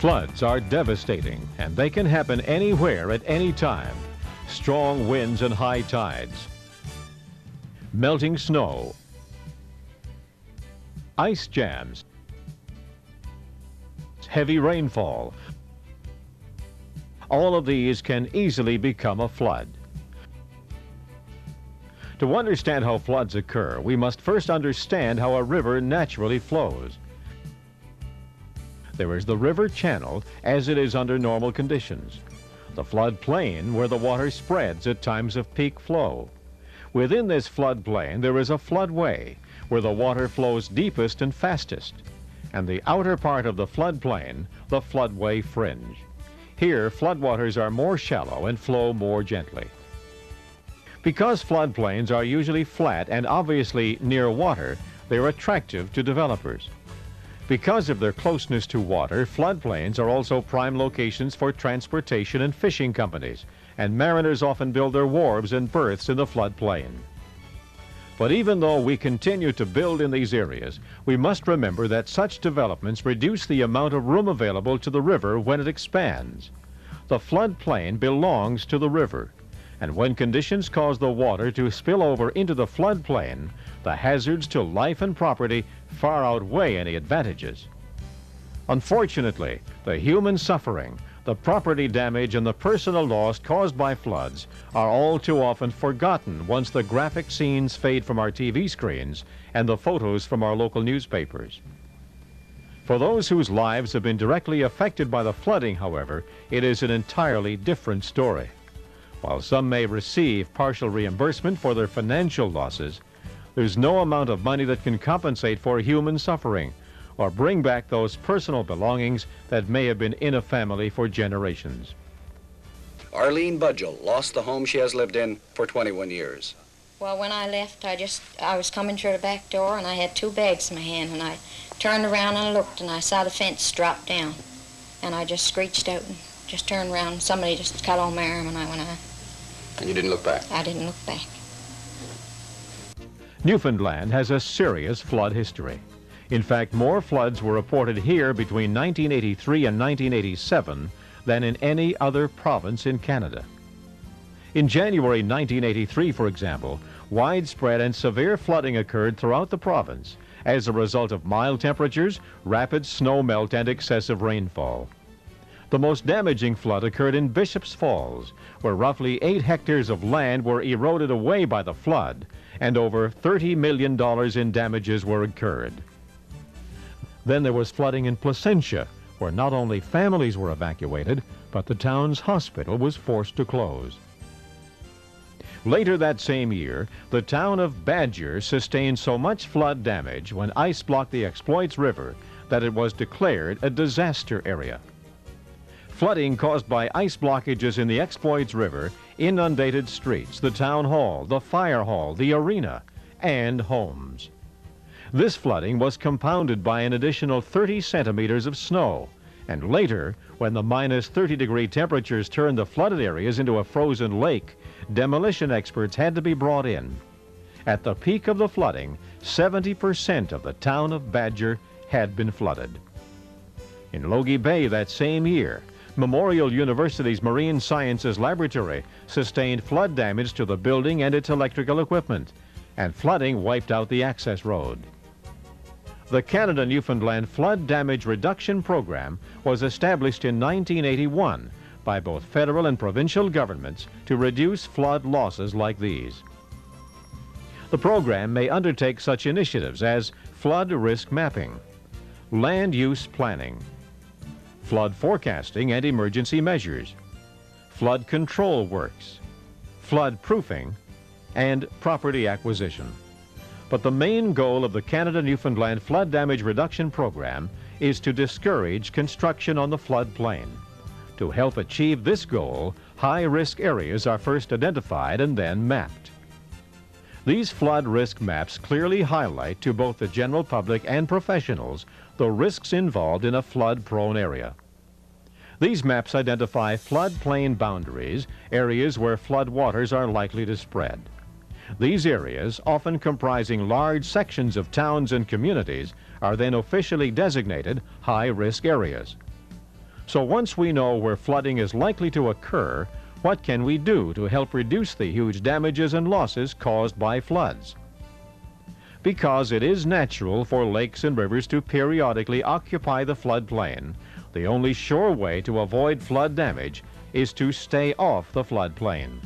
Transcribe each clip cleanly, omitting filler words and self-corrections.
Floods are devastating, and they can happen anywhere at any time. Strong winds and high tides, melting snow, ice jams, heavy rainfall. All of these can easily become a flood. To understand how floods occur, we must first understand how a river naturally flows. There is the river channel as it is under normal conditions, the floodplain where the water spreads at times of peak flow. Within this floodplain there is a floodway where the water flows deepest and fastest, and the outer part of the floodplain, the floodway fringe. Here, floodwaters are more shallow and flow more gently. Because floodplains are usually flat and obviously near water, they're attractive to developers. Because of their closeness to water, floodplains are also prime locations for transportation and fishing companies, and mariners often build their wharves and berths in the floodplain. But even though we continue to build in these areas, we must remember that such developments reduce the amount of room available to the river when it expands. The floodplain belongs to the river, and when conditions cause the water to spill over into the floodplain, the hazards to life and property far outweigh any advantages. Unfortunately, the human suffering, the property damage, and the personal loss caused by floods are all too often forgotten once the graphic scenes fade from our TV screens and the photos from our local newspapers. For those whose lives have been directly affected by the flooding, however, it is an entirely different story. While some may receive partial reimbursement for their financial losses, there's no amount of money that can compensate for human suffering or bring back those personal belongings that may have been in a family for generations. Arlene Budgell lost the home she has lived in for 21 years. Well, when I left, I was coming through the back door, and I had 2 bags in my hand, and I turned around and looked, and I saw the fence drop down, and I just screeched out and just turned around, and somebody just cut on my arm, and I went on. And you didn't look back? I didn't look back. Newfoundland has a serious flood history. In fact, more floods were reported here between 1983 and 1987 than in any other province in Canada. In January 1983, for example, widespread and severe flooding occurred throughout the province as a result of mild temperatures, rapid snow melt, and excessive rainfall. The most damaging flood occurred in Bishop's Falls, where roughly 8 hectares of land were eroded away by the flood, and over $30 million in damages were incurred. Then there was flooding in Placentia, where not only families were evacuated, but the town's hospital was forced to close. Later that same year, the town of Badger sustained so much flood damage when ice blocked the Exploits River that it was declared a disaster area. Flooding caused by ice blockages in the Exploits River inundated streets, the town hall, the fire hall, the arena, and homes. This flooding was compounded by an additional 30 centimeters of snow, and later, when the minus 30-degree temperatures turned the flooded areas into a frozen lake, demolition experts had to be brought in. At the peak of the flooding, 70% of the town of Badger had been flooded. In Logie Bay that same year, Memorial University's Marine Sciences Laboratory sustained flood damage to the building and its electrical equipment, and flooding wiped out the access road. The Canada-Newfoundland Flood Damage Reduction Program was established in 1981 by both federal and provincial governments to reduce flood losses like these. The program may undertake such initiatives as flood risk mapping, land use planning, flood forecasting and emergency measures, flood control works, flood proofing, and property acquisition. But the main goal of the Canada-Newfoundland Flood Damage Reduction Program is to discourage construction on the floodplain. To help achieve this goal, high-risk areas are first identified and then mapped. These flood risk maps clearly highlight to both the general public and professionals the risks involved in a flood-prone area. These maps identify floodplain boundaries, areas where flood waters are likely to spread. These areas, often comprising large sections of towns and communities, are then officially designated high-risk areas. So once we know where flooding is likely to occur, what can we do to help reduce the huge damages and losses caused by floods? Because it is natural for lakes and rivers to periodically occupy the floodplain, the only sure way to avoid flood damage is to stay off the floodplain.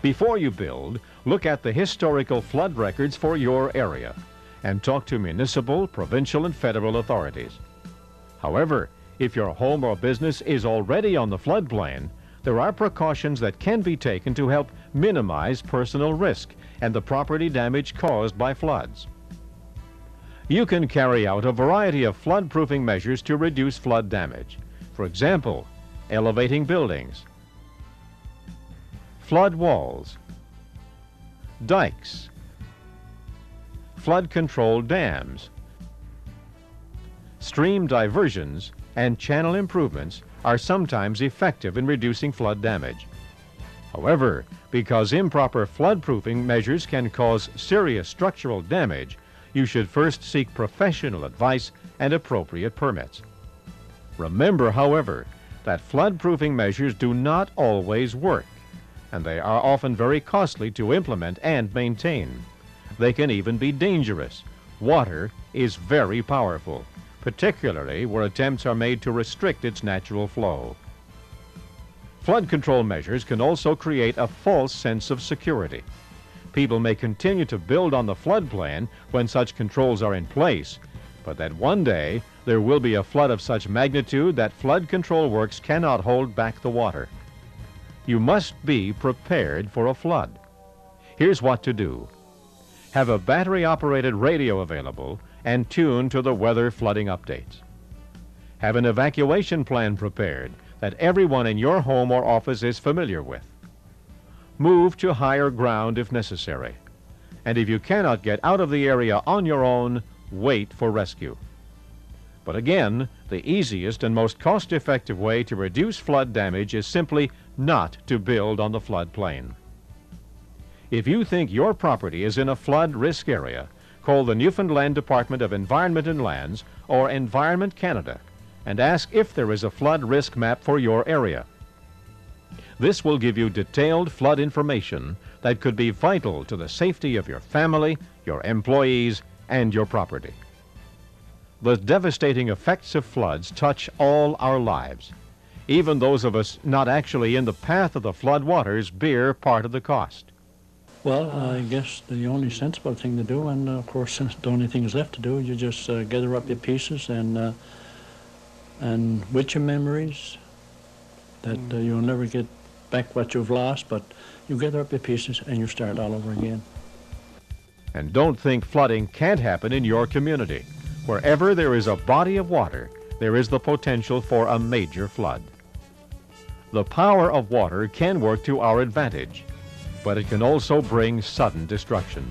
Before you build, look at the historical flood records for your area and talk to municipal, provincial, and federal authorities. However, if your home or business is already on the floodplain, there are precautions that can be taken to help minimize personal risk and the property damage caused by floods. You can carry out a variety of flood-proofing measures to reduce flood damage. For example, elevating buildings, flood walls, dikes, flood-control dams, stream diversions, and channel improvements are sometimes effective in reducing flood damage. However, because improper flood-proofing measures can cause serious structural damage, you should first seek professional advice and appropriate permits. Remember, however, that flood-proofing measures do not always work, and they are often very costly to implement and maintain. They can even be dangerous. Water is very powerful, particularly where attempts are made to restrict its natural flow. Flood control measures can also create a false sense of security. People may continue to build on the floodplain when such controls are in place, but that one day there will be a flood of such magnitude that flood control works cannot hold back the water. You must be prepared for a flood. Here's what to do. Have a battery-operated radio available and tune to the weather flooding updates. Have an evacuation plan prepared that everyone in your home or office is familiar with. Move to higher ground if necessary. And if you cannot get out of the area on your own, wait for rescue. But again, the easiest and most cost-effective way to reduce flood damage is simply not to build on the floodplain. If you think your property is in a flood risk area, call the Newfoundland Department of Environment and Lands or Environment Canada and ask if there is a flood risk map for your area. This will give you detailed flood information that could be vital to the safety of your family, your employees, and your property. The devastating effects of floods touch all our lives. Even those of us not actually in the path of the flood waters bear part of the cost. Well, I guess the only sensible thing to do, and of course the only thing is left to do, you just gather up your pieces and with your memories that you'll never get back what you've lost, but you gather up your pieces and you start all over again. And don't think flooding can't happen in your community. Wherever there is a body of water, there is the potential for a major flood. The power of water can work to our advantage, but it can also bring sudden destruction.